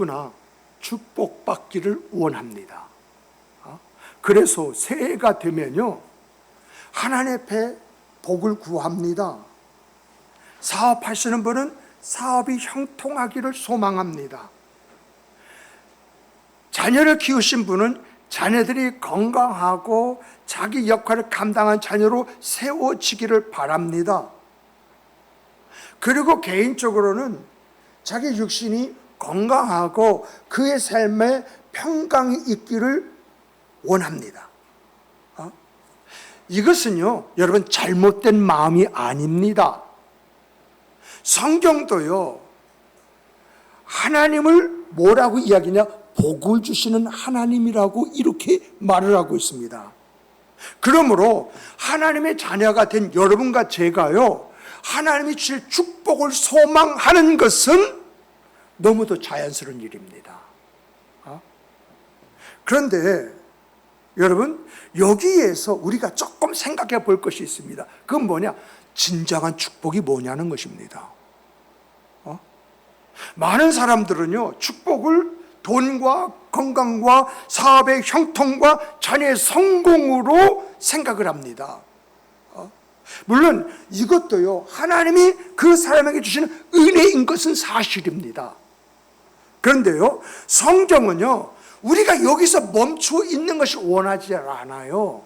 누구나 축복받기를 원합니다. 그래서 새해가 되면요, 하나님 앞에 복을 구합니다. 사업하시는 분은 사업이 형통하기를 소망합니다. 자녀를 키우신 분은 자녀들이 건강하고 자기 역할을 감당한 자녀로 세워지기를 바랍니다. 그리고 개인적으로는 자기 육신이 건강하고 그의 삶에 평강이 있기를 원합니다. 이것은요, 여러분, 잘못된 마음이 아닙니다. 성경도요, 하나님을 뭐라고 이야기냐? 복을 주시는 하나님이라고 이렇게 말을 하고 있습니다. 그러므로 하나님의 자녀가 된 여러분과 제가요, 하나님이 주실 축복을 소망하는 것은 너무도 자연스러운 일입니다. 그런데 여러분, 여기에서 우리가 조금 생각해 볼 것이 있습니다. 그건 뭐냐? 진정한 축복이 뭐냐는 것입니다. 많은 사람들은요, 축복을 돈과 건강과 사업의 형통과 자녀의 성공으로 생각을 합니다. 물론 이것도요, 하나님이 그 사람에게 주시는 은혜인 것은 사실입니다. 그런데요, 성경은요, 우리가 여기서 멈추어 있는 것이 원하지 않아요.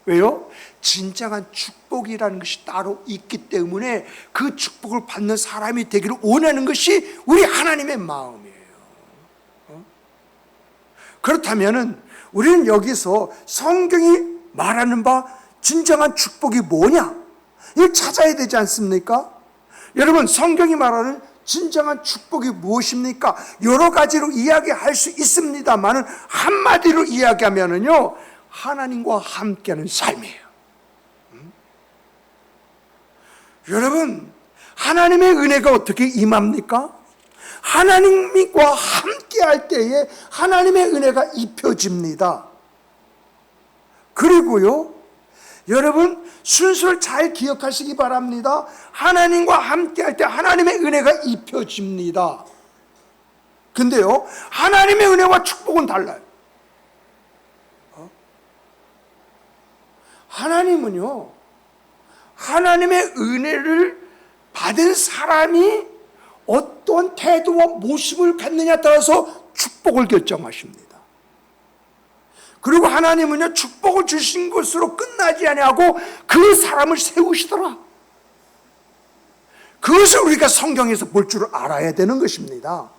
왜요? 진정한 축복이라는 것이 따로 있기 때문에 그 축복을 받는 사람이 되기를 원하는 것이 우리 하나님의 마음이에요. 그렇다면 우리는 여기서 성경이 말하는 바 진정한 축복이 뭐냐? 이걸 찾아야 되지 않습니까? 여러분, 성경이 말하는 진정한 축복이 무엇입니까? 여러 가지로 이야기할 수 있습니다만 한마디로 이야기하면요, 하나님과 함께하는 삶이에요. 여러분, 하나님의 은혜가 어떻게 임합니까? 하나님과 함께할 때에 하나님의 은혜가 입혀집니다. 그리고요, 여러분, 순서를 잘 기억하시기 바랍니다. 하나님과 함께할 때 하나님의 은혜가 입혀집니다. 근데요, 하나님의 은혜와 축복은 달라요. 하나님은요, 하나님의 은혜를 받은 사람이 어떤 태도와 모습을 갖느냐에 따라서 축복을 결정하십니다. 그리고 하나님은요, 축복을 주신 것으로 끝나지 아니하고 그 사람을 세우시더라. 그것을 우리가 성경에서 볼 줄 알아야 되는 것입니다.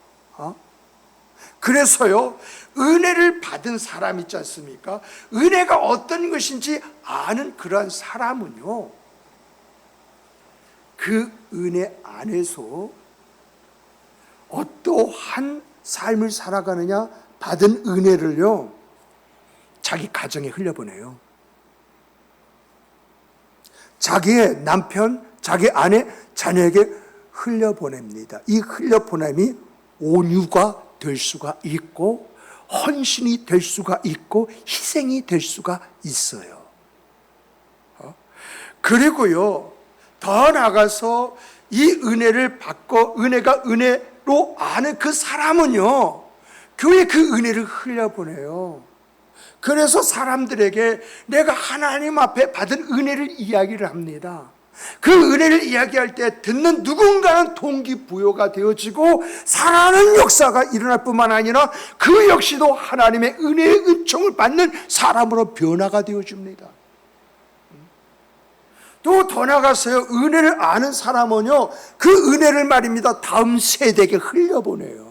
그래서요, 은혜를 받은 사람 있지 않습니까? 은혜가 어떤 것인지 아는 그러한 사람은요, 그 은혜 안에서 어떠한 삶을 살아가느냐? 받은 은혜를요, 자기 가정에 흘려보내요. 자기의 남편, 자기 아내, 자녀에게 흘려보냅니다. 이 흘려보냄이 온유가 될 수가 있고 헌신이 될 수가 있고 희생이 될 수가 있어요. 그리고요, 더 나아가서 이 은혜를 받고 은혜가 은혜로 아는 그 사람은요, 교회 그 은혜를 흘려보내요. 그래서 사람들에게 내가 하나님 앞에 받은 은혜를 이야기를 합니다. 그 은혜를 이야기할 때 듣는 누군가는 동기부여가 되어지고 살아나는 역사가 일어날 뿐만 아니라 그 역시도 하나님의 은혜의 은총을 받는 사람으로 변화가 되어집니다. 또 더 나아가서요, 은혜를 아는 사람은요, 그 은혜를 말입니다, 다음 세대에게 흘려보내요.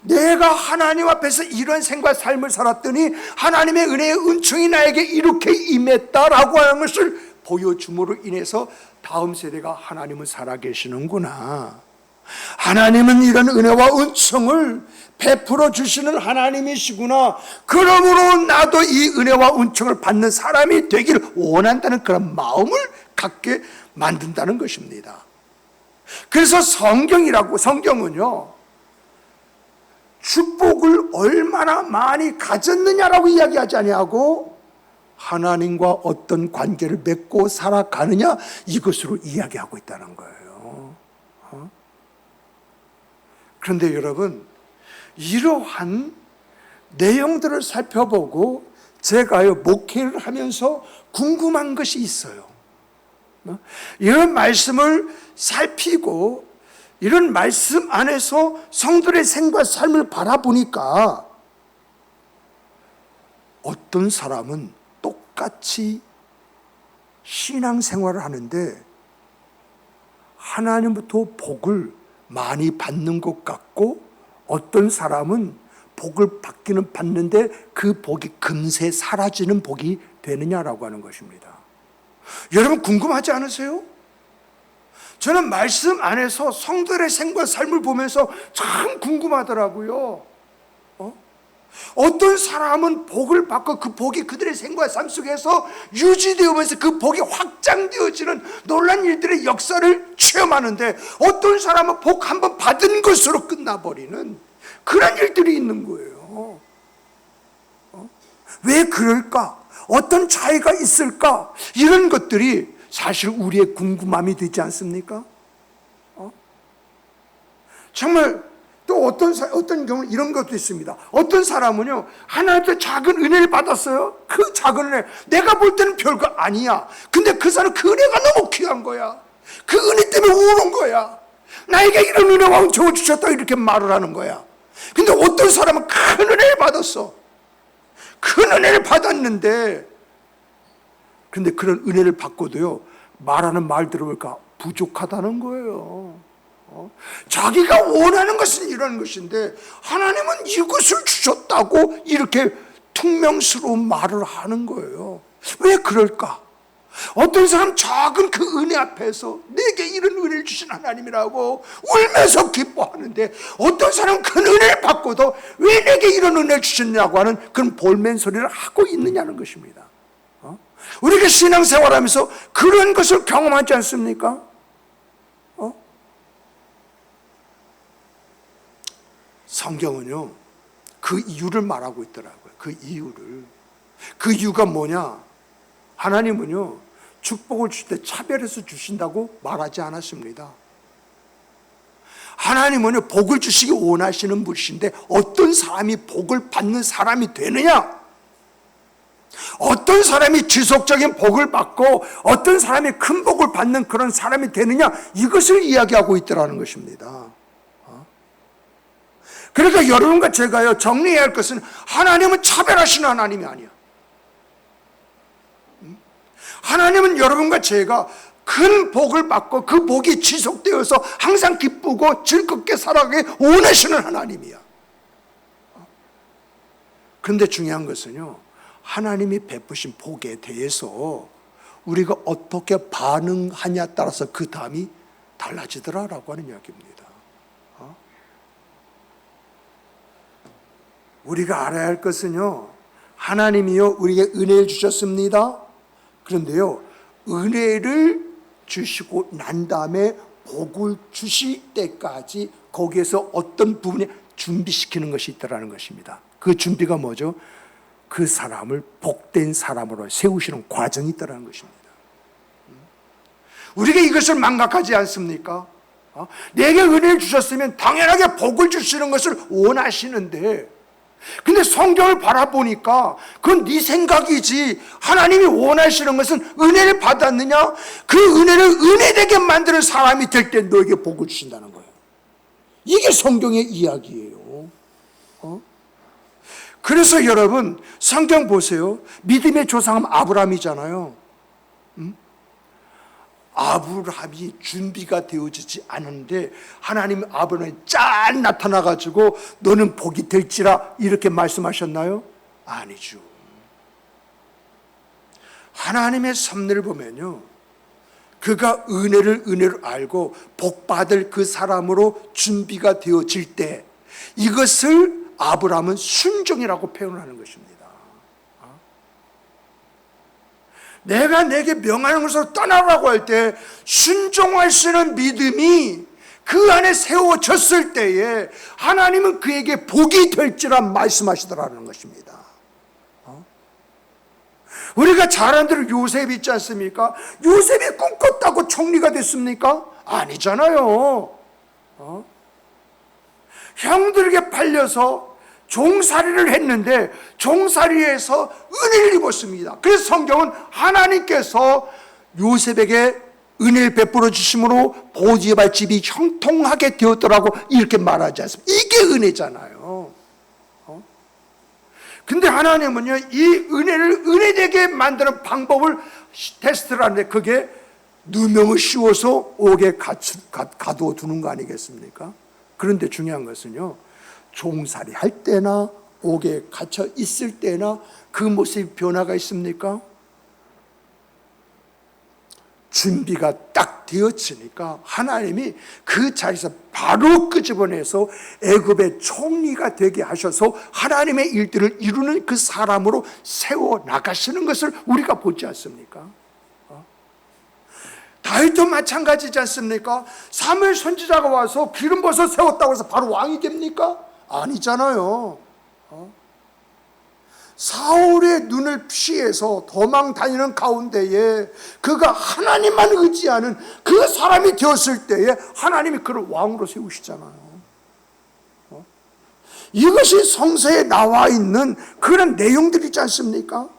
내가 하나님 앞에서 이런 생과 삶을 살았더니 하나님의 은혜의 은총이 나에게 이렇게 임했다라고 하는 것을 보여줌으로 인해서 다음 세대가 하나님은 살아계시는구나, 하나님은 이런 은혜와 은총을 베풀어 주시는 하나님이시구나, 그러므로 나도 이 은혜와 은총을 받는 사람이 되기를 원한다는 그런 마음을 갖게 만든다는 것입니다. 그래서 성경은요, 축복을 얼마나 많이 가졌느냐라고 이야기하지 아니하고 하나님과 어떤 관계를 맺고 살아가느냐, 이것으로 이야기하고 있다는 거예요. 그런데 여러분, 이러한 내용들을 살펴보고 제가요 목회를 하면서 궁금한 것이 있어요. 이런 말씀을 살피고 이런 말씀 안에서 성도의 생과 삶을 바라보니까 어떤 사람은 똑같이 신앙생활을 하는데 하나님부터 복을 많이 받는 것 같고, 어떤 사람은 복을 받기는 받는데 그 복이 금세 사라지는 복이 되느냐라고 하는 것입니다. 여러분 궁금하지 않으세요? 저는 말씀 안에서 성도의 생과 삶을 보면서 참 궁금하더라고요. 어떤 사람은 복을 받고 그 복이 그들의 생과 삶 속에서 유지되면서 그 복이 확장되어지는 놀라운 일들의 역사를 체험하는데, 어떤 사람은 복 한번 받은 것으로 끝나버리는 그런 일들이 있는 거예요. 왜 그럴까? 어떤 차이가 있을까? 이런 것들이 사실 우리의 궁금함이 되지 않습니까? 정말 또 어떤 경우는 이런 것도 있습니다. 어떤 사람은요, 하나님께 작은 은혜를 받았어요. 그 작은 은혜, 내가 볼 때는 별거 아니야. 근데 그 사람은 그 은혜가 너무 귀한 거야. 그 은혜 때문에 우는 거야. 나에게 이런 은혜가 엄청 주셨다 이렇게 말을 하는 거야. 근데 어떤 사람은 큰 은혜를 받았어. 큰 은혜를 받았는데, 근데 그런 은혜를 받고도요, 말하는 말 들어보니까 부족하다는 거예요. 자기가 원하는 것은 이런 것인데 하나님은 이것을 주셨다고 이렇게 퉁명스러운 말을 하는 거예요. 왜 그럴까? 어떤 사람 작은 그 은혜 앞에서 내게 이런 은혜를 주신 하나님이라고 울면서 기뻐하는데, 어떤 사람은 그 은혜를 받고도 왜 내게 이런 은혜를 주셨냐고 하는 그런 볼멘 소리를 하고 있느냐는 것입니다. 우리가 신앙생활하면서 그런 것을 경험하지 않습니까? 성경은요, 그 이유를 말하고 있더라고요. 그 이유를. 그 이유가 뭐냐? 하나님은요, 축복을 줄 때 차별해서 주신다고 말하지 않았습니다. 하나님은요, 복을 주시기 원하시는 분이신데 어떤 사람이 복을 받는 사람이 되느냐? 어떤 사람이 지속적인 복을 받고 어떤 사람이 큰 복을 받는 그런 사람이 되느냐? 이것을 이야기하고 있더라는 것입니다. 그러니까 여러분과 제가요, 정리해야 할 것은 하나님은 차별하시는 하나님이 아니야. 하나님은 여러분과 제가 큰 복을 받고 그 복이 지속되어서 항상 기쁘고 즐겁게 살아가게 원하시는 하나님이야. 그런데 중요한 것은요, 하나님이 베푸신 복에 대해서 우리가 어떻게 반응하냐에 따라서 그 다음이 달라지더라라고 하는 이야기입니다. 우리가 알아야 할 것은요, 하나님이요 우리에게 은혜를 주셨습니다. 그런데요, 은혜를 주시고 난 다음에 복을 주실 때까지 거기에서 어떤 부분에 준비시키는 것이 있다는 것입니다. 그 준비가 뭐죠? 그 사람을 복된 사람으로 세우시는 과정이 있다는 것입니다. 우리가 이것을 망각하지 않습니까? 내게 은혜를 주셨으면 당연하게 복을 주시는 것을 원하시는데, 근데 성경을 바라보니까 그건 네 생각이지, 하나님이 원하시는 것은 은혜를 받았느냐? 그 은혜를 은혜되게 만드는 사람이 될 때 너에게 복을 주신다는 거예요. 이게 성경의 이야기예요. 그래서 여러분, 성경 보세요. 믿음의 조상은 아브라함이잖아요. 아브라함이 준비가 되어지지 않은데 하나님 아브라함이 짠 나타나가지고 너는 복이 될지라 이렇게 말씀하셨나요? 아니죠. 하나님의 섭리를 보면요, 그가 은혜를 알고 복받을 그 사람으로 준비가 되어질 때 이것을 아브라함은 순종이라고 표현하는 것입니다. 내가 내게 명하는 것으로 떠나라고 할 때 순종할 수 있는 믿음이 그 안에 세워졌을 때에 하나님은 그에게 복이 될지라 말씀하시더라는 것입니다. 우리가 잘 아는 대로 요셉 있지 않습니까? 요셉이 꿈꿨다고 총리가 됐습니까? 아니잖아요. 형들에게 팔려서 종살이를 했는데 종살이에서 은혜를 입었습니다. 그래서 성경은 하나님께서 요셉에게 은혜를 베풀어 주심으로 보디발 집이 형통하게 되었더라고 이렇게 말하지 않습니까? 이게 은혜잖아요. 근데 하나님은요, 이 은혜를 은혜되게 만드는 방법을 테스트를 하는데 그게 누명을 씌워서 옥에 가두어 두는 거 아니겠습니까? 그런데 중요한 것은요, 종살이 할 때나 옥에 갇혀 있을 때나 그 모습이 변화가 있습니까? 준비가 딱 되어지니까 하나님이 그 자리에서 바로 끄집어내서 애굽의 총리가 되게 하셔서 하나님의 일들을 이루는 그 사람으로 세워 나가시는 것을 우리가 보지 않습니까? 다윗도 마찬가지지 않습니까? 사무엘 선지자가 와서 기름 부어서 세웠다고 해서 바로 왕이 됩니까? 아니잖아요. 사울의 눈을 피해서 도망 다니는 가운데에 그가 하나님만 의지하는 그 사람이 되었을 때에 하나님이 그를 왕으로 세우시잖아요. 이것이 성서에 나와 있는 그런 내용들이지 않습니까?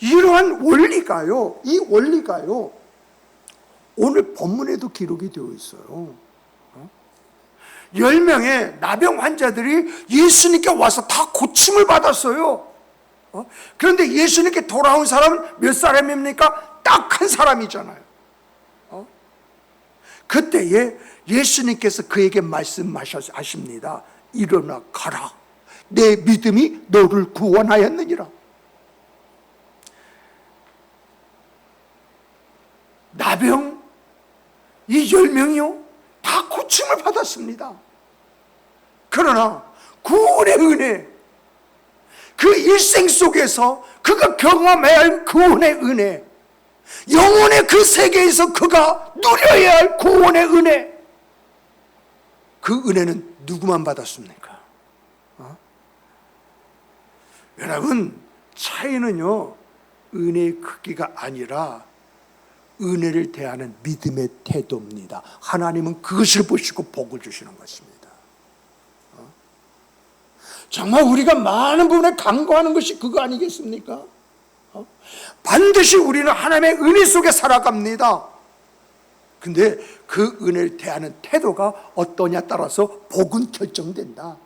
이러한 원리가요, 이 원리가요, 오늘 본문에도 기록이 되어 있어요. 10명의 나병 환자들이 예수님께 와서 다 고침을 받았어요. 그런데 예수님께 돌아온 사람은 몇 사람입니까? 딱 한 사람이잖아요. 그때에 예수님께서 그에게 말씀하십니다. 일어나 가라. 내 믿음이 너를 구원하였느니라. 나병 이 10명이요 다 고침을 받았습니다. 그러나 구원의 은혜, 그 일생 속에서 그가 경험해야 할 구원의 은혜, 영혼의 그 세계에서 그가 누려야 할 구원의 은혜, 그 은혜는 누구만 받았습니까? 여러분, 차이는요 은혜의 크기가 아니라 은혜를 대하는 믿음의 태도입니다. 하나님은 그것을 보시고 복을 주시는 것입니다. 정말 우리가 많은 부분에 간구하는 것이 그거 아니겠습니까? 반드시 우리는 하나님의 은혜 속에 살아갑니다. 근데 그 은혜를 대하는 태도가 어떠냐에 따라서 복은 결정된다.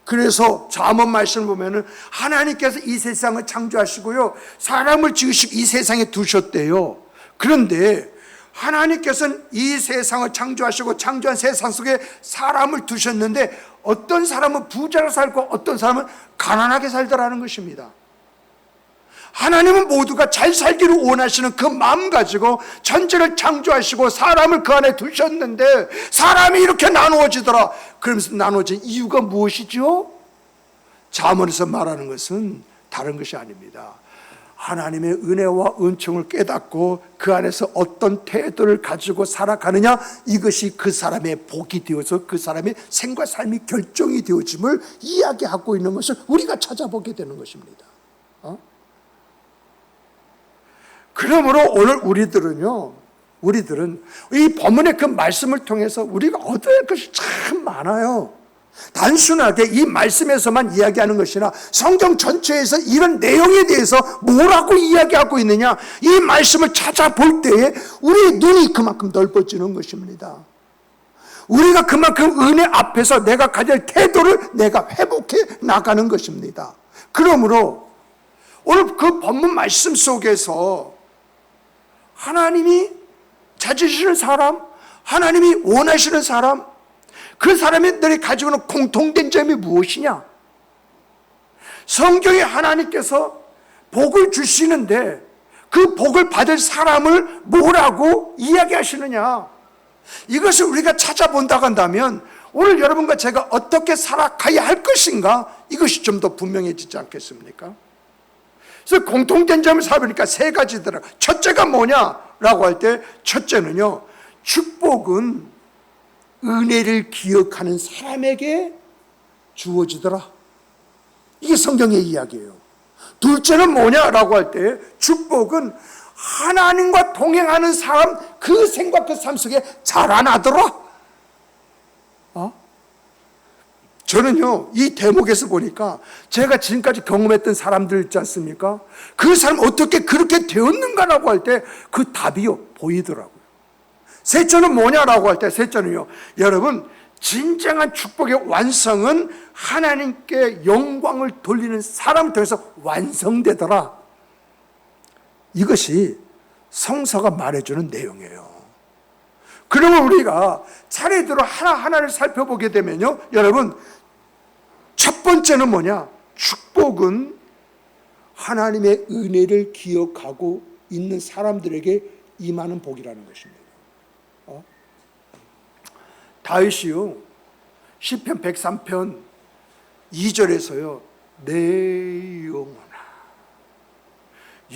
그래서 잠언 말씀을 보면은 하나님께서 이 세상을 창조하시고요, 사람을 지으시고 이 세상에 두셨대요. 그런데 하나님께서는 이 세상을 창조하시고 창조한 세상 속에 사람을 두셨는데 어떤 사람은 부자로 살고 어떤 사람은 가난하게 살더라는 것입니다. 하나님은 모두가 잘 살기를 원하시는 그 마음 가지고 천지를 창조하시고 사람을 그 안에 두셨는데 사람이 이렇게 나누어지더라. 그러면서 나누어진 이유가 무엇이죠? 잠언에서 말하는 것은 다른 것이 아닙니다. 하나님의 은혜와 은총을 깨닫고 그 안에서 어떤 태도를 가지고 살아가느냐, 이것이 그 사람의 복이 되어서 그 사람의 생과 삶이 결정이 되어짐을 이야기하고 있는 것을 우리가 찾아보게 되는 것입니다. 그러므로 오늘 우리들은 이 본문의 그 말씀을 통해서 우리가 얻어야 할 것이 참 많아요. 단순하게 이 말씀에서만 이야기하는 것이나 성경 전체에서 이런 내용에 대해서 뭐라고 이야기하고 있느냐, 이 말씀을 찾아볼 때에 우리의 눈이 그만큼 넓어지는 것입니다. 우리가 그만큼 은혜 앞에서 내가 가질 태도를 내가 회복해 나가는 것입니다. 그러므로 오늘 그 본문 말씀 속에서 하나님이 찾으시는 사람, 하나님이 원하시는 사람, 그 사람들이 가지고 있는 공통된 점이 무엇이냐? 성경에 하나님께서 복을 주시는데 그 복을 받을 사람을 뭐라고 이야기하시느냐? 이것을 우리가 찾아본다고 한다면 오늘 여러분과 제가 어떻게 살아가야 할 것인가? 이것이 좀 더 분명해지지 않겠습니까? 그래서 공통된 점을 살펴보니까 세 가지더라고요. 첫째가 뭐냐라고 할 때 첫째는요, 축복은 은혜를 기억하는 사람에게 주어지더라. 이게 성경의 이야기예요. 둘째는 뭐냐라고 할 때 축복은 하나님과 동행하는 사람 그 생각 그 삶 속에 자라나더라. 저는요, 이 대목에서 보니까 제가 지금까지 경험했던 사람들 있지 않습니까? 그 사람 어떻게 그렇게 되었는가라고 할 때 그 답이요, 보이더라고요. 셋째는 뭐냐라고 할 때, 셋째는요, 여러분, 진정한 축복의 완성은 하나님께 영광을 돌리는 사람을 통해서 완성되더라. 이것이 성서가 말해주는 내용이에요. 그러면 우리가 차례대로 하나하나를 살펴보게 되면요, 여러분, 첫 번째는 뭐냐? 축복은 하나님의 은혜를 기억하고 있는 사람들에게 임하는 복이라는 것입니다. 다윗이요, 시편 103편 2절에서요, 내 영혼아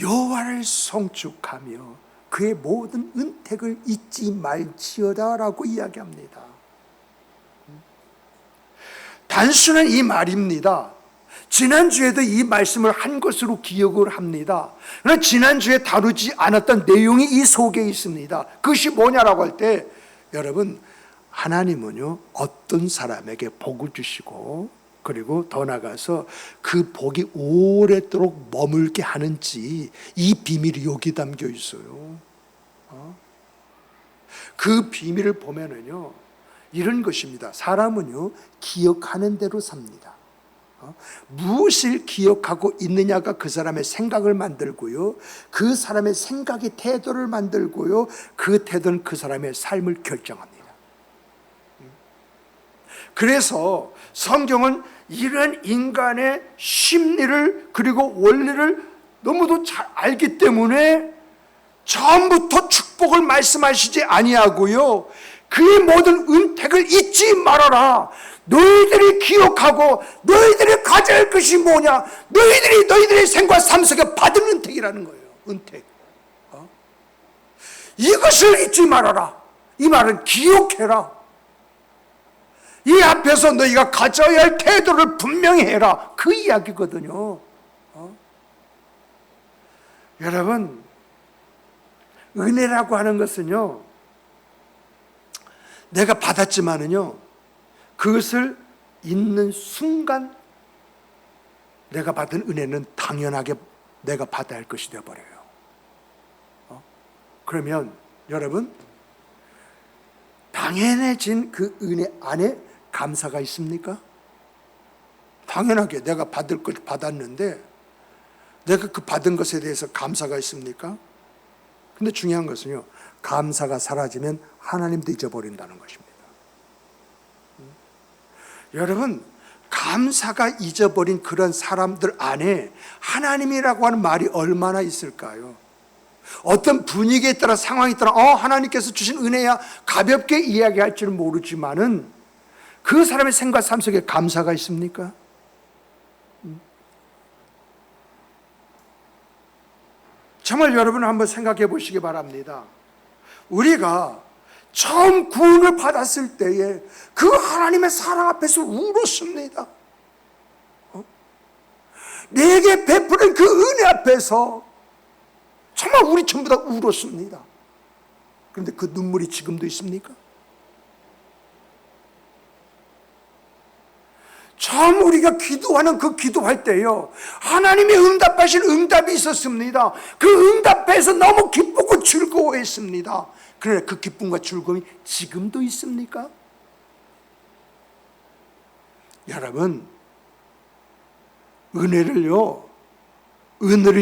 여호와를 송축하며 그의 모든 은택을 잊지 말지어다라고 이야기합니다. 단순한 이 말입니다. 지난주에도 이 말씀을 한 것으로 기억을 합니다. 그러나 지난주에 다루지 않았던 내용이 이 속에 있습니다. 그것이 뭐냐라고 할 때, 여러분, 하나님은요, 어떤 사람에게 복을 주시고, 그리고 더 나아가서 그 복이 오래도록 머물게 하는지 이 비밀이 여기 담겨 있어요. 그 비밀을 보면은요, 이런 것입니다. 사람은요, 기억하는 대로 삽니다. 무엇을 기억하고 있느냐가 그 사람의 생각을 만들고요, 그 사람의 생각의 태도를 만들고요, 그 태도는 그 사람의 삶을 결정합니다. 그래서 성경은 이런 인간의 심리를 그리고 원리를 너무도 잘 알기 때문에 처음부터 축복을 말씀하시지 아니하고요, 그의 모든 은택을 잊지 말아라. 너희들이 기억하고 너희들이 가져야 할 것이 뭐냐? 너희들의 생과 삶 속에 받은 은택이라는 거예요. 은택. 이것을 잊지 말아라. 이 말은 기억해라. 이 앞에서 너희가 가져야 할 태도를 분명히 해라. 그 이야기거든요. 여러분, 은혜라고 하는 것은요, 내가 받았지만은요, 그것을 잊는 순간 내가 받은 은혜는 당연하게 내가 받아야 할 것이 되어버려요. 그러면 여러분, 당연해진 그 은혜 안에 감사가 있습니까? 당연하게 내가 받을 걸 받았는데 내가 그 받은 것에 대해서 감사가 있습니까? 근데 중요한 것은요, 감사가 사라지면 하나님도 잊어버린다는 것입니다. 여러분, 감사가 잊어버린 그런 사람들 안에 하나님이라고 하는 말이 얼마나 있을까요? 어떤 분위기에 따라 상황에 따라 하나님께서 주신 은혜야 가볍게 이야기할지는 모르지만은 그 사람의 생각 삶 속에 감사가 있습니까? 정말 여러분 한번 생각해 보시기 바랍니다. 우리가 처음 구원을 받았을 때에 그 하나님의 사랑 앞에서 울었습니다. 내게 베푸는 그 은혜 앞에서 정말 우리 전부 다 울었습니다. 그런데 그 눈물이 지금도 있습니까? 처음 우리가 기도하는 그 기도할 때요, 하나님의 응답하신 응답이 있었습니다. 그 응답에서 너무 기쁘고 즐거워했습니다. 그러나 그 기쁨과 즐거움이 지금도 있습니까? 여러분, 은혜를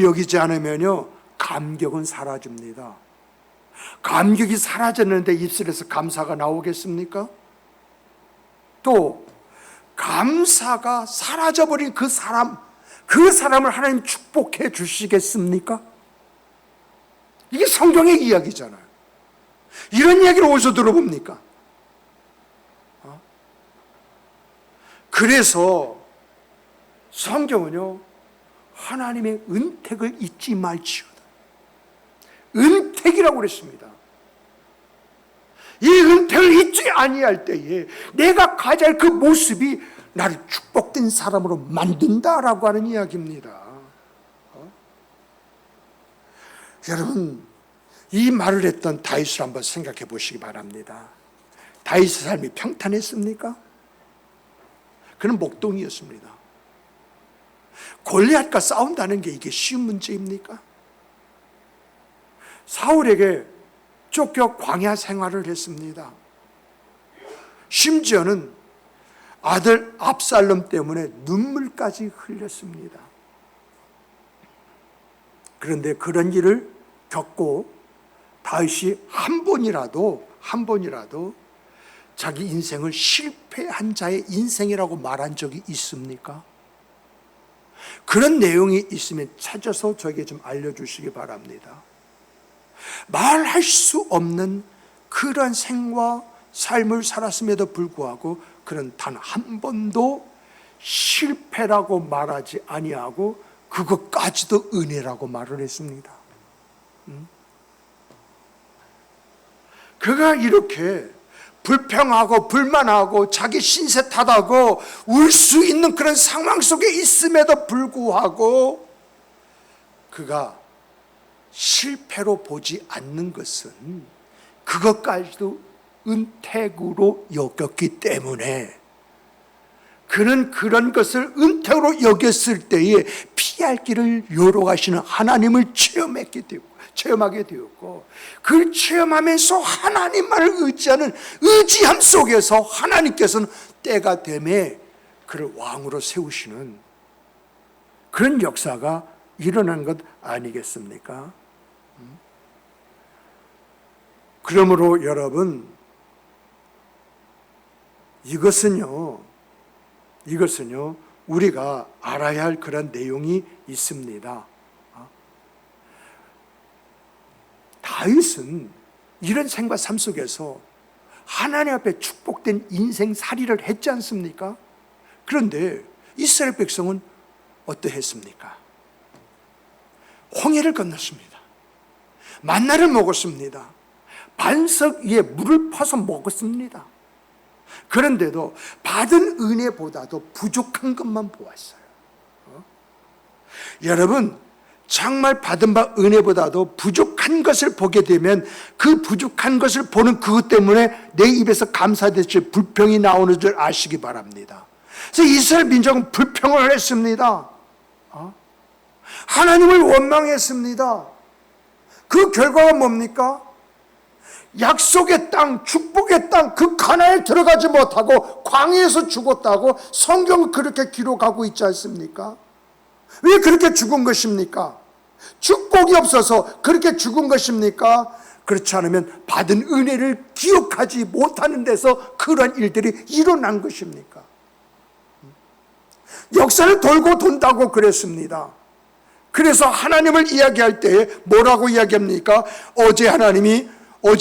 여기지 않으면요, 감격은 사라집니다. 감격이 사라졌는데 입술에서 감사가 나오겠습니까? 또 감사가 사라져버린 그 사람을 하나님 축복해 주시겠습니까? 이게 성경의 이야기잖아요. 이런 이야기를 어디서 들어봅니까? 그래서 성경은요, 하나님의 은택을 잊지 말지어다. 은택이라고 그랬습니다. 이 은택을 잊지 아니할 때에 내가 가져야 할 그 모습이 나를 축복된 사람으로 만든다라고 하는 이야기입니다. 여러분, 이 말을 했던 다윗을 한번 생각해 보시기 바랍니다. 다윗의 삶이 평탄했습니까? 그는 목동이었습니다. 골리앗과 싸운다는 게 이게 쉬운 문제입니까? 사울에게 쫓겨 광야 생활을 했습니다. 심지어는 아들 압살롬 때문에 눈물까지 흘렸습니다. 그런데 그런 일을 겪고 다윗이 한 번이라도 자기 인생을 실패한 자의 인생이라고 말한 적이 있습니까? 그런 내용이 있으면 찾아서 저에게 좀 알려주시기 바랍니다. 말할 수 없는 그러한 생과 삶을 살았음에도 불구하고 그는 단 한 번도 실패라고 말하지 아니하고 그것까지도 은혜라고 말을 했습니다. 그가 이렇게 불평하고 불만하고 자기 신세 탓하고 울 수 있는 그런 상황 속에 있음에도 불구하고 그가 실패로 보지 않는 것은 그것까지도 은택으로 여겼기 때문에 그는 그런 것을 은택으로 여겼을 때에 피할 길을 열어가시는 하나님을 체험하게 되었고 그걸 체험하면서 하나님만을 의지함 속에서 하나님께서는 때가 되매 그를 왕으로 세우시는 그런 역사가 일어난 것 아니겠습니까? 그러므로 여러분, 이것은요 우리가 알아야 할 그런 내용이 있습니다. 다윗은 이런 생과 삶 속에서 하나님 앞에 축복된 인생살이를 했지 않습니까? 그런데 이스라엘 백성은 어떠했습니까? 홍해를 건넜습니다. 만나를 먹었습니다. 반석 위에 물을 퍼서 먹었습니다. 그런데도 받은 은혜보다도 부족한 것만 보았어요. 여러분, 정말 받은 바 은혜보다도 부족한 것을 보게 되면 그 부족한 것을 보는 그것 때문에 내 입에서 감사대체 불평이 나오는 줄 아시기 바랍니다. 그래서 이스라엘 민족은 불평을 했습니다. 하나님을 원망했습니다. 그 결과가 뭡니까? 약속의 땅, 축복의 땅, 그 가나안에 들어가지 못하고 광야에서 죽었다고 성경은 그렇게 기록하고 있지 않습니까? 왜 그렇게 죽은 것입니까? 축복이 없어서 그렇게 죽은 것입니까? 그렇지 않으면 받은 은혜를 기억하지 못하는 데서 그런 일들이 일어난 것입니까? 역사를 돌고 돈다고 그랬습니다. 그래서 하나님을 이야기할 때 뭐라고 이야기합니까? 어제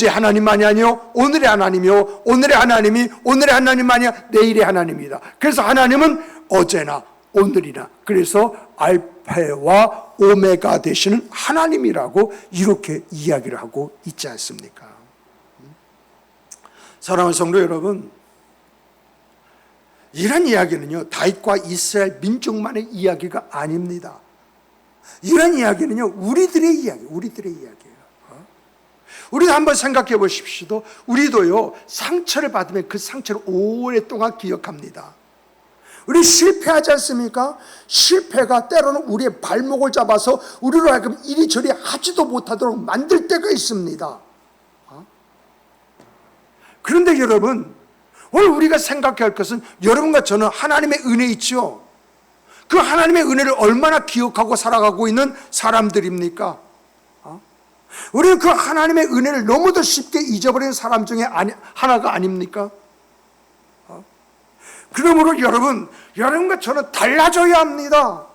하나님만이 아니요 오늘의 하나님이요 오늘의 하나님만이 아니야 내일의 하나님이다. 그래서 하나님은 어제나 오늘이나 그래서 알파와 오메가 되시는 하나님이라고 이렇게 이야기를 하고 있지 않습니까? 사랑하는 성도 여러분, 이런 이야기는요 다윗과 이스라엘 민족만의 이야기가 아닙니다. 이런 이야기는요 우리들의 이야기예요. 우리도 한번 생각해 보십시오. 우리도요 상처를 받으면 그 상처를 오랫동안 기억합니다. 우리 실패하지 않습니까? 실패가 때로는 우리의 발목을 잡아서 우리로 하여금 이리저리 하지도 못하도록 만들 때가 있습니다. 그런데 여러분, 오늘 우리가 생각해야 할 것은 여러분과 저는 하나님의 은혜 있죠. 그 하나님의 은혜를 얼마나 기억하고 살아가고 있는 사람들입니까? 우리는 그 하나님의 은혜를 너무도 쉽게 잊어버리는 사람 중에 하나가 아닙니까? 그러므로 여러분과 저는 달라져야 합니다.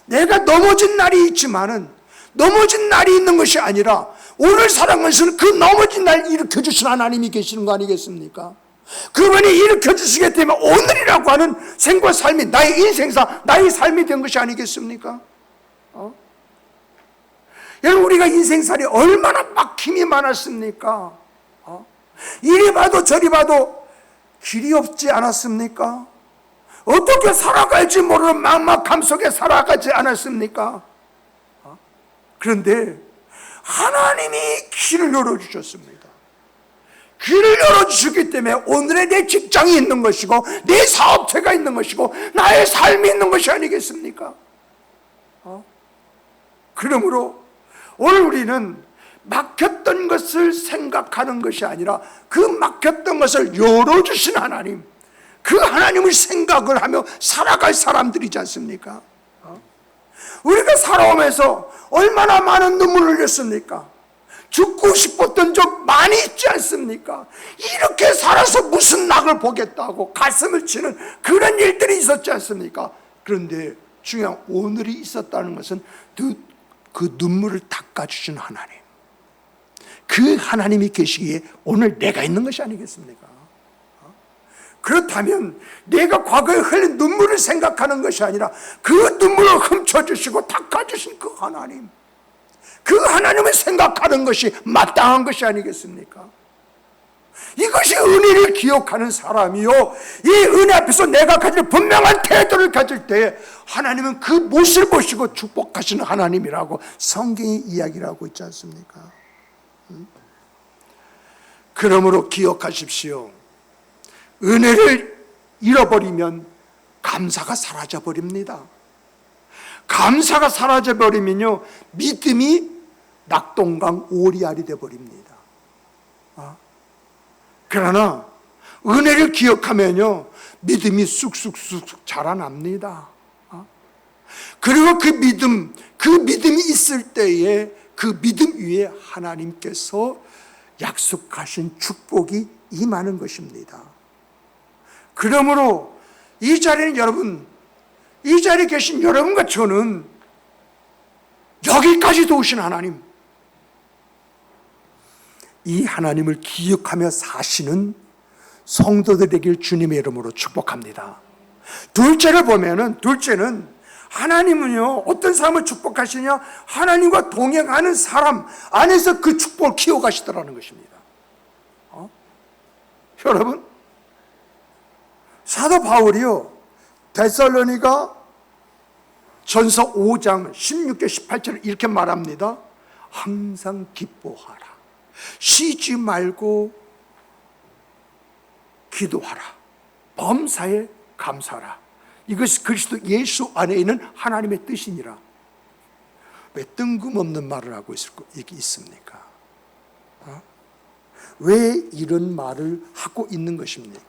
내가 넘어진 날이 있지만은 넘어진 날이 있는 것이 아니라 오늘 살아가면서는 그 넘어진 날 일으켜주신 하나님이 계시는 거 아니겠습니까? 그분이 일으켜주시게 되면 오늘이라고 하는 생과 삶이 나의 인생사, 나의 삶이 된 것이 아니겠습니까? 여러분, 우리가 인생살이 얼마나 막힘이 많았습니까? 이리 봐도 저리 봐도 길이 없지 않았습니까? 어떻게 살아갈지 모르는 막막함 속에 살아가지 않았습니까? 그런데 하나님이 길을 열어주셨습니다. 길을 열어주셨기 때문에 오늘의 내 직장이 있는 것이고 내 사업체가 있는 것이고 나의 삶이 있는 것이 아니겠습니까? 그러므로 오늘 우리는 막혔던 것을 생각하는 것이 아니라 그 막혔던 것을 열어주신 하나님, 그 하나님을 생각을 하며 살아갈 사람들이지 않습니까? 우리가 살아오면서 얼마나 많은 눈물을 흘렸습니까? 죽고 싶었던 적 많이 있지 않습니까? 이렇게 살아서 무슨 낙을 보겠다고 가슴을 치는 그런 일들이 있었지 않습니까? 그런데 중요한 오늘이 있었다는 것은 그 눈물을 닦아주신 하나님, 그 하나님이 계시기에 오늘 내가 있는 것이 아니겠습니까? 그렇다면 내가 과거에 흘린 눈물을 생각하는 것이 아니라 그 눈물을 훔쳐주시고 닦아주신 그 하나님, 그 하나님을 생각하는 것이 마땅한 것이 아니겠습니까? 이것이 은혜를 기억하는 사람이요, 이 은혜 앞에서 내가 가질 분명한 태도를 가질 때 하나님은 그 못을 보시고 축복하시는 하나님이라고 성경이 이야기를 하고 있지 않습니까? 그러므로 기억하십시오. 은혜를 잃어버리면 감사가 사라져버립니다. 감사가 사라져버리면요, 믿음이 낙동강 오리알이 되어버립니다. 그러나 은혜를 기억하면요, 믿음이 쑥쑥쑥 자라납니다. 그리고 그 믿음이 있을 때에 그 믿음 위에 하나님께서 약속하신 축복이 임하는 것입니다. 그러므로 이 자리는 여러분, 이 자리에 계신 여러분과 저는 여기까지 도우신 하나님, 이 하나님을 기억하며 사시는 성도들 되길 주님의 이름으로 축복합니다. 둘째를 보면은, 둘째는 하나님은요, 어떤 사람을 축복하시냐? 하나님과 동행하는 사람 안에서 그 축복을 키워가시더라는 것입니다. 여러분, 사도 바울이요, 데살로니가 전서 5장 16절 18절을 이렇게 말합니다. 항상 기뻐하라, 쉬지 말고 기도하라, 범사에 감사하라. 이것이 그리스도 예수 안에 있는 하나님의 뜻이니라. 왜 뜬금없는 말을 하고 있습니까? 왜 이런 말을 하고 있는 것입니까?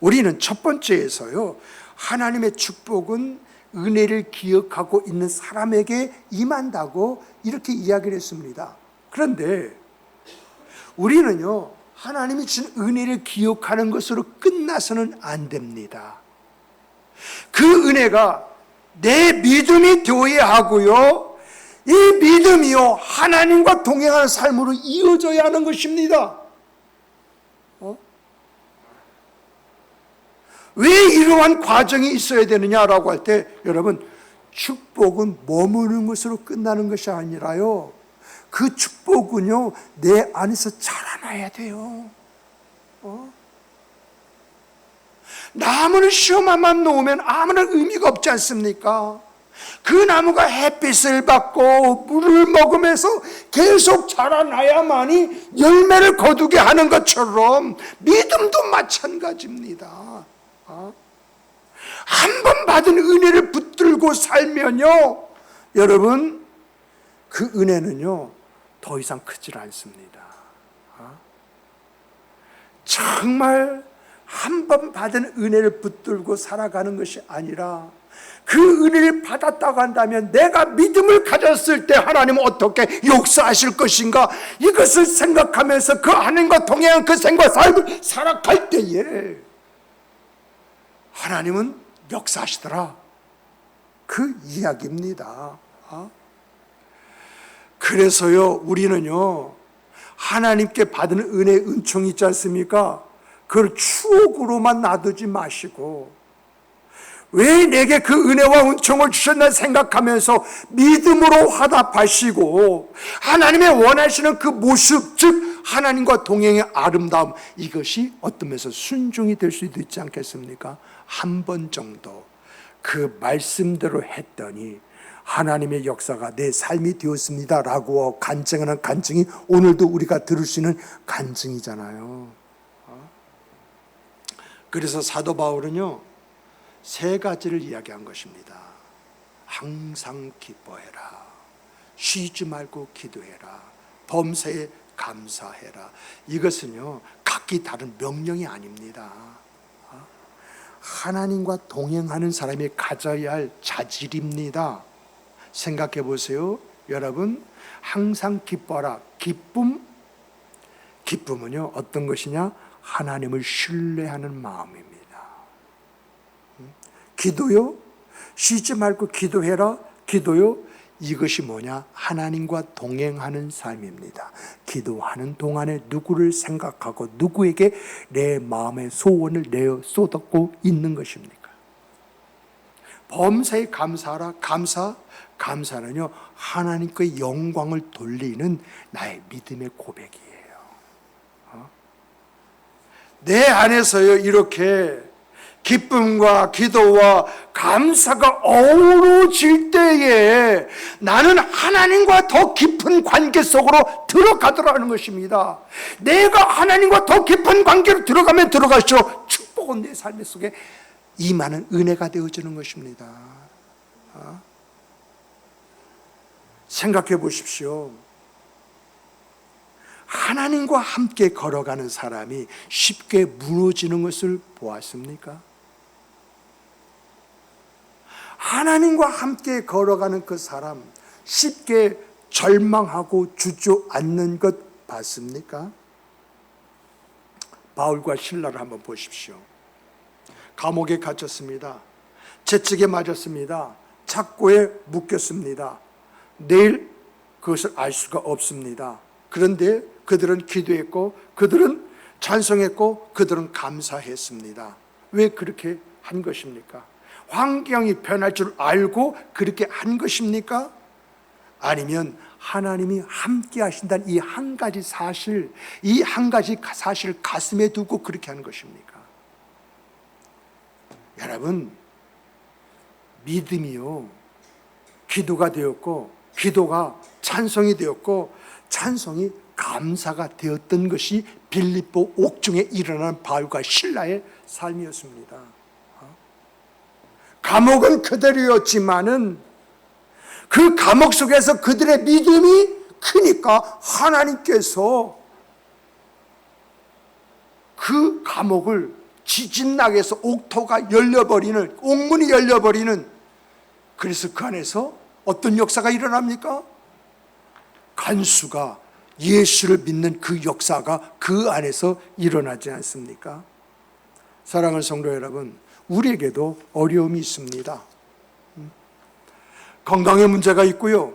우리는 첫 번째에서요, 하나님의 축복은 은혜를 기억하고 있는 사람에게 임한다고 이렇게 이야기를 했습니다. 그런데 우리는요, 하나님이 주신 은혜를 기억하는 것으로 끝나서는 안 됩니다. 그 은혜가 내 믿음이 되어야 하고요, 이 믿음이요, 하나님과 동행하는 삶으로 이어져야 하는 것입니다. 왜 이러한 과정이 있어야 되느냐라고 할 때, 여러분, 축복은 머무는 것으로 끝나는 것이 아니라요, 그 축복은요, 내 안에서 자라나야 돼요. 나무를 시험만 놓으면 아무런 의미가 없지 않습니까? 그 나무가 햇빛을 받고 물을 먹으면서 계속 자라나야만이 열매를 거두게 하는 것처럼 믿음도 마찬가지입니다. 한 번 받은 은혜를 붙들고 살면요, 여러분, 그 은혜는요, 더 이상 크질 않습니다. 정말 한 번 받은 은혜를 붙들고 살아가는 것이 아니라, 그 은혜를 받았다고 한다면 내가 믿음을 가졌을 때 하나님은 어떻게 역사하실 것인가, 이것을 생각하면서 그 하나님과 동행한 그 생과 삶을 살아갈 때에 하나님은 역사하시더라, 그 이야기입니다. 그래서요, 우리는요, 하나님께 받은 은혜의 은총이 있지 않습니까? 그걸 추억으로만 놔두지 마시고, 왜 내게 그 은혜와 은총을 주셨나 생각하면서 믿음으로 화답하시고, 하나님의 원하시는 그 모습, 즉 하나님과 동행의 아름다움, 이것이 어떤 면에서 순종이 될 수도 있지 않겠습니까? 한 번 정도 그 말씀대로 했더니 하나님의 역사가 내 삶이 되었습니다 라고 간증하는 간증이 오늘도 우리가 들을 수 있는 간증이잖아요. 그래서 사도 바울은요, 세 가지를 이야기한 것입니다. 항상 기뻐해라, 쉬지 말고 기도해라, 범사에 감사해라. 이것은요, 각기 다른 명령이 아닙니다. 하나님과 동행하는 사람이 가져야 할 자질입니다. 생각해 보세요. 여러분, 항상 기뻐라. 기쁨은요, 어떤 것이냐? 하나님을 신뢰하는 마음입니다. 기도요, 쉬지 말고 기도해라. 기도요, 이것이 뭐냐? 하나님과 동행하는 삶입니다. 기도하는 동안에 누구를 생각하고 누구에게 내 마음의 소원을 내어 쏟았고 있는 것입니까? 범사에 감사하라. 감사는요, 하나님께 영광을 돌리는 나의 믿음의 고백이에요. 내 안에서요, 이렇게 기쁨과 기도와 감사가 어우러질 때에 나는 하나님과 더 깊은 관계 속으로 들어가더라는 것입니다. 내가 하나님과 더 깊은 관계로 들어가면 들어갈수록 축복은 내 삶 속에 임하는 은혜가 되어지는 것입니다. 생각해 보십시오. 하나님과 함께 걸어가는 사람이 쉽게 무너지는 것을 보았습니까? 하나님과 함께 걸어가는 그 사람, 쉽게 절망하고 주저앉는 것 봤습니까? 바울과 실라를 한번 보십시오. 감옥에 갇혔습니다. 채찍에 맞았습니다. 착고에 묶였습니다. 내일 그것을 알 수가 없습니다. 그런데 그들은 기도했고, 그들은 찬송했고, 그들은 감사했습니다. 왜 그렇게 한 것입니까? 환경이 변할 줄 알고 그렇게 한 것입니까? 아니면 하나님이 함께 하신다는 이 한 가지 사실, 이 한 가지 사실을 가슴에 두고 그렇게 하는 것입니까? 여러분, 믿음이요, 기도가 되었고, 기도가 찬송이 되었고, 찬송이 감사가 되었던 것이 빌립보 옥중에 일어난 바울과 실라의 삶이었습니다. 감옥은 그대로였지만은 그 감옥 속에서 그들의 믿음이 크니까 하나님께서 그 감옥을 지진나게서 옥토가 열려버리는, 옥문이 열려버리는, 그래서 그 안에서 어떤 역사가 일어납니까? 간수가 예수를 믿는 그 역사가 그 안에서 일어나지 않습니까? 사랑하는 성도 여러분, 우리에게도 어려움이 있습니다. 건강의 문제가 있고요,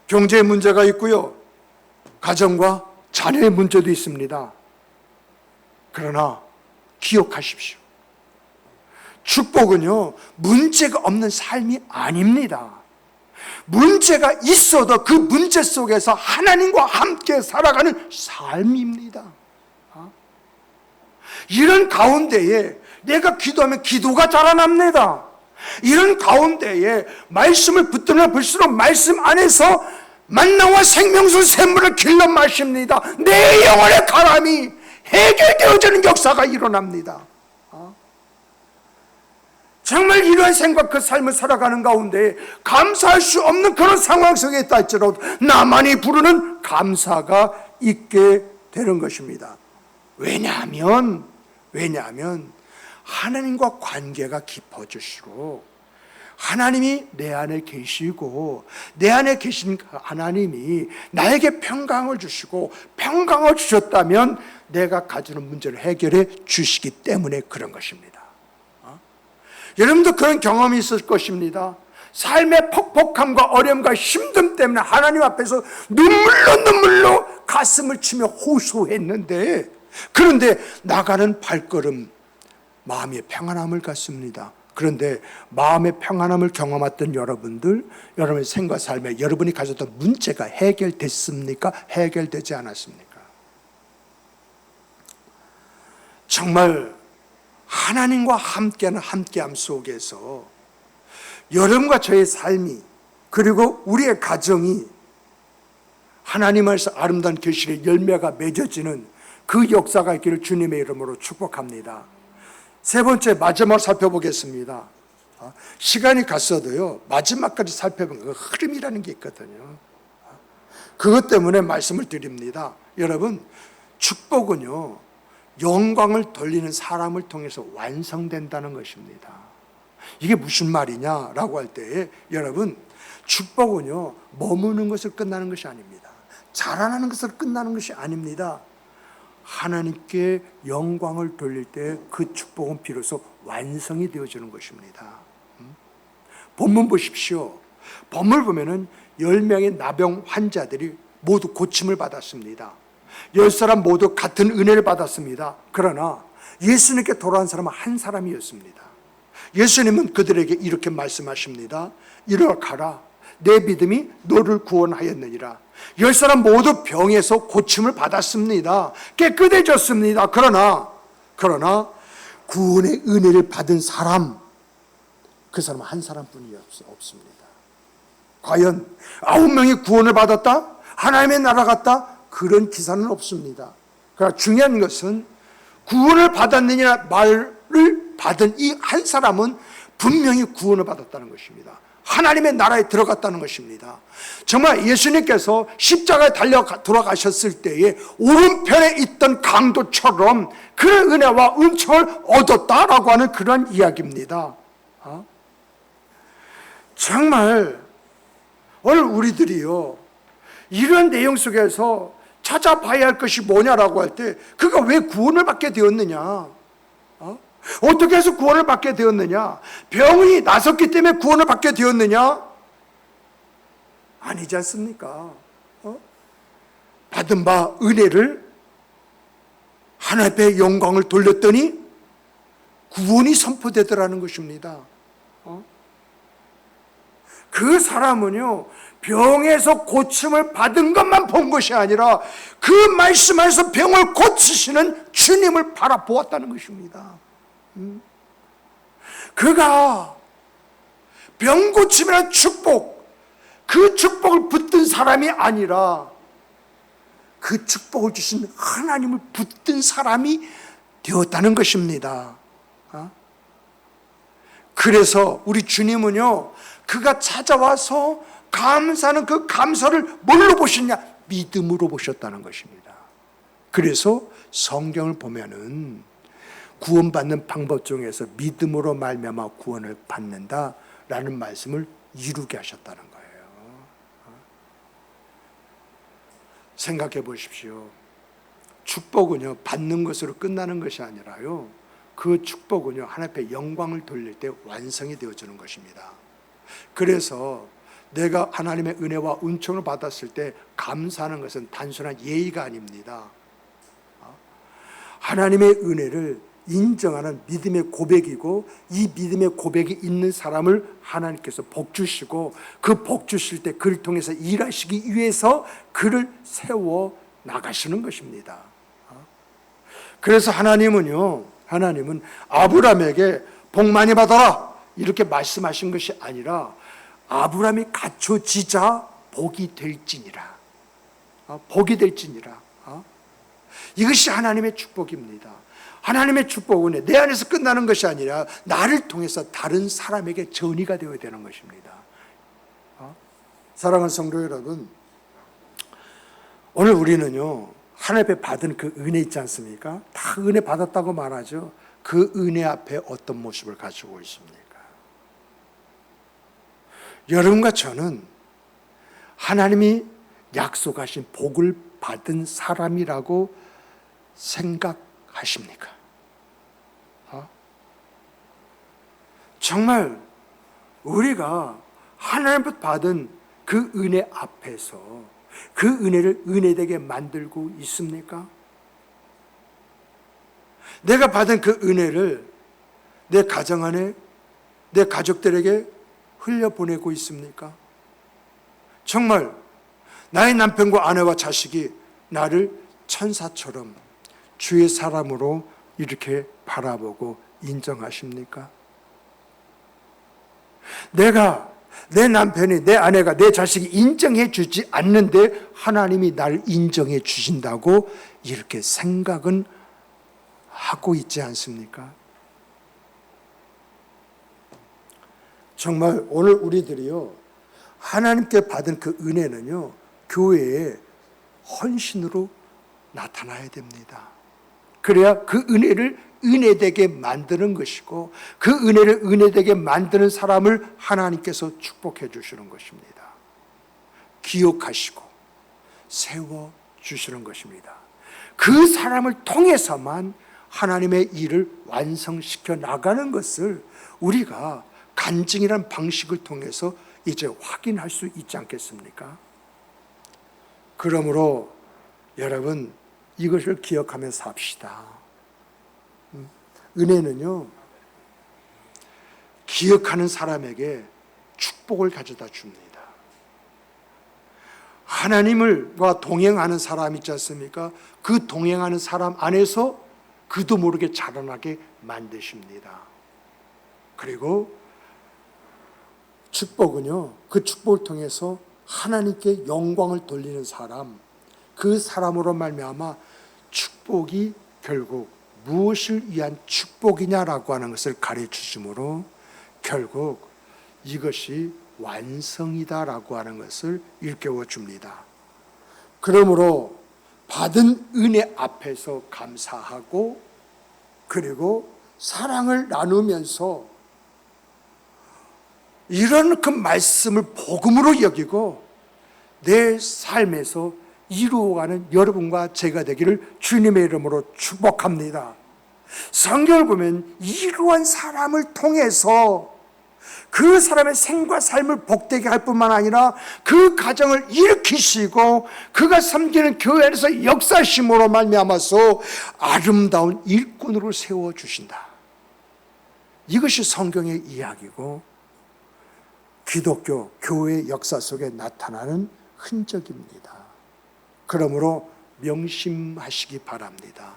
경제의 문제가 있고요, 가정과 자녀의 문제도 있습니다. 그러나 기억하십시오. 축복은요, 문제가 없는 삶이 아닙니다. 문제가 있어도 그 문제 속에서 하나님과 함께 살아가는 삶입니다. 이런 가운데에 내가 기도하면 기도가 자라납니다. 이런 가운데에 말씀을 붙들면 볼수록 말씀 안에서 만나와 생명수 샘물을 길러 마십니다. 내 영혼의 가람이 해결되어지는 역사가 일어납니다. 정말 이러한 생각, 그 삶을 살아가는 가운데 감사할 수 없는 그런 상황 속에 있다 할지라도 나만이 부르는 감사가 있게 되는 것입니다. 왜냐하면 하나님과 관계가 깊어질수록 하나님이 내 안에 계시고, 내 안에 계신 하나님이 나에게 평강을 주시고, 평강을 주셨다면 내가 가지는 문제를 해결해 주시기 때문에 그런 것입니다. 여러분도 그런 경험이 있을 것입니다. 삶의 퍽퍽함과 어려움과 힘듦 때문에 하나님 앞에서 눈물로 가슴을 치며 호소했는데, 그런데 나가는 발걸음 마음의 평안함을 갖습니다. 그런데 마음의 평안함을 경험했던 여러분들, 여러분의 생과 삶에 여러분이 가졌던 문제가 해결됐습니까? 해결되지 않았습니까? 정말 하나님과 함께하는 함께함 속에서 여러분과 저의 삶이 그리고 우리의 가정이 하나님 안에서 아름다운 결실의 열매가 맺어지는 그 역사가 있기를 주님의 이름으로 축복합니다. 세 번째, 마지막으로 살펴보겠습니다. 시간이 갔어도요, 마지막까지 살펴보면 그 흐름이라는 게 있거든요. 그것 때문에 말씀을 드립니다. 여러분, 축복은요, 영광을 돌리는 사람을 통해서 완성된다는 것입니다. 이게 무슨 말이냐라고 할 때, 여러분, 축복은요, 머무는 것을 끝나는 것이 아닙니다. 자라나는 것을 끝나는 것이 아닙니다. 하나님께 영광을 돌릴 때 그 축복은 비로소 완성이 되어지는 것입니다. 본문 보십시오. 본문을 보면은 10명의 나병 환자들이 모두 고침을 받았습니다. 10사람 모두 같은 은혜를 받았습니다. 그러나 예수님께 돌아온 사람은 한 사람이었습니다. 예수님은 그들에게 이렇게 말씀하십니다. 이리로 가라. 내 믿음이 너를 구원하였느니라. 10사람 모두 병에서 고침을 받았습니다. 깨끗해졌습니다. 그러나 구원의 은혜를 받은 사람, 그 사람은 한 사람뿐이 없습니다. 과연 9명이 구원을 받았다? 하나님의 나라 갔다? 그런 기사는 없습니다. 그러나 중요한 것은 구원을 받았느냐 말을 받은 이 한 사람은 분명히 구원을 받았다는 것입니다. 하나님의 나라에 들어갔다는 것입니다. 정말 예수님께서 십자가에 달려 돌아가셨을 때에 오른편에 있던 강도처럼 그런 은혜와 은총을 얻었다라고 하는 그런 이야기입니다. 정말 오늘 우리들이요, 이런 내용 속에서 찾아봐야 할 것이 뭐냐라고 할 때, 그가 왜 구원을 받게 되었느냐? 어떻게 해서 구원을 받게 되었느냐? 병이 나섰기 때문에 구원을 받게 되었느냐? 아니지 않습니까? 받은 바 은혜를 하나님 앞에 영광을 돌렸더니 구원이 선포되더라는 것입니다. 그 사람은요, 병에서 고침을 받은 것만 본 것이 아니라 그 말씀 안에서 병을 고치시는 주님을 바라보았다는 것입니다. 그가 병고침이라는 축복, 그 축복을 붙든 사람이 아니라 그 축복을 주신 하나님을 붙든 사람이 되었다는 것입니다. 그래서 우리 주님은요, 그가 찾아와서 감사하는 그 감사를 뭘로 보셨냐? 믿음으로 보셨다는 것입니다. 그래서 성경을 보면은 구원받는 방법 중에서 믿음으로 말미암아 구원을 받는다라는 말씀을 이루게 하셨다는 거예요. 생각해 보십시오. 축복은요, 받는 것으로 끝나는 것이 아니라요, 그 축복은요, 하나님 앞에 영광을 돌릴 때 완성이 되어지는 것입니다. 그래서 내가 하나님의 은혜와 은총을 받았을 때 감사하는 것은 단순한 예의가 아닙니다. 하나님의 은혜를 인정하는 믿음의 고백이고, 이 믿음의 고백이 있는 사람을 하나님께서 복 주시고, 그 복 주실 때 그를 통해서 일하시기 위해서 그를 세워 나가시는 것입니다. 그래서 하나님은 아브라함에게 복 많이 받아라 이렇게 말씀하신 것이 아니라 아브라함이 갖춰지자 복이 될지니라. 복이 될지니라. 이것이 하나님의 축복입니다. 하나님의 축복은 내 안에서 끝나는 것이 아니라 나를 통해서 다른 사람에게 전이가 되어야 되는 것입니다. 사랑하는 성도 여러분, 오늘 우리는요, 하나님 앞에 받은 그 은혜 있지 않습니까? 다 은혜 받았다고 말하죠. 그 은혜 앞에 어떤 모습을 가지고 있습니까? 여러분과 저는 하나님이 약속하신 복을 받은 사람이라고 생각하십니까? 정말 우리가 하나님부터 받은 그 은혜 앞에서 그 은혜를 은혜되게 만들고 있습니까? 내가 받은 그 은혜를 내 가정 안에, 내 가족들에게 흘려보내고 있습니까? 정말 나의 남편과 아내와 자식이 나를 천사처럼 주의 사람으로 이렇게 바라보고 인정하십니까? 내가 내 남편이, 내 아내가, 내 자식이 인정해 주지 않는데 하나님이 날 인정해 주신다고 이렇게 생각은 하고 있지 않습니까? 정말 오늘 우리들이요, 하나님께 받은 그 은혜는요, 교회에 헌신으로 나타나야 됩니다. 그래야 그 은혜를 은혜되게 만드는 것이고, 그 은혜를 은혜되게 만드는 사람을 하나님께서 축복해 주시는 것입니다. 기억하시고 세워 주시는 것입니다. 그 사람을 통해서만 하나님의 일을 완성시켜 나가는 것을 우리가 간증이라는 방식을 통해서 이제 확인할 수 있지 않겠습니까? 그러므로 여러분, 이것을 기억하면서 삽시다. 은혜는요, 기억하는 사람에게 축복을 가져다 줍니다. 하나님과 동행하는 사람 있지 않습니까? 그 동행하는 사람 안에서 그도 모르게 자라나게 만드십니다. 그리고 축복은요, 그 축복을 통해서 하나님께 영광을 돌리는 사람, 그 사람으로 말미암아 축복이 결국 무엇을 위한 축복이냐라고 하는 것을 가르쳐 주므로 결국 이것이 완성이다라고 하는 것을 일깨워 줍니다. 그러므로 받은 은혜 앞에서 감사하고, 그리고 사랑을 나누면서 이런 그 말씀을 복음으로 여기고 내 삶에서 이루어가는 여러분과 제가 되기를 주님의 이름으로 축복합니다. 성경을 보면 이러한 사람을 통해서 그 사람의 생과 삶을 복되게 할 뿐만 아니라 그 가정을 일으키시고 그가 섬기는 교회 안에서 역사심으로 말미암아서 아름다운 일꾼으로 세워주신다. 이것이 성경의 이야기고 기독교 교회의 역사 속에 나타나는 흔적입니다. 그러므로 명심하시기 바랍니다.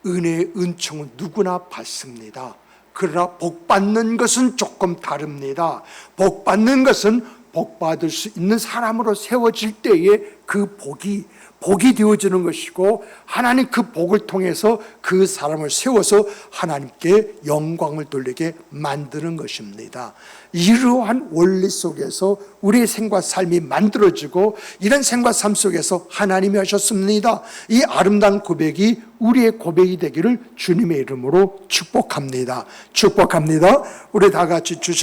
은혜의 은총은 누구나 받습니다. 그러나 복 받는 것은 조금 다릅니다. 복 받는 것은 복 받을 수 있는 사람으로 세워질 때에 그 복이 되어지는 것이고, 하나님 그 복을 통해서 그 사람을 세워서 하나님께 영광을 돌리게 만드는 것입니다. 이러한 원리 속에서 우리의 생과 삶이 만들어지고, 이런 생과 삶 속에서 하나님이 하셨습니다. 이 아름다운 고백이 우리의 고백이 되기를 주님의 이름으로 축복합니다. 축복합니다. 우리 다 같이 주시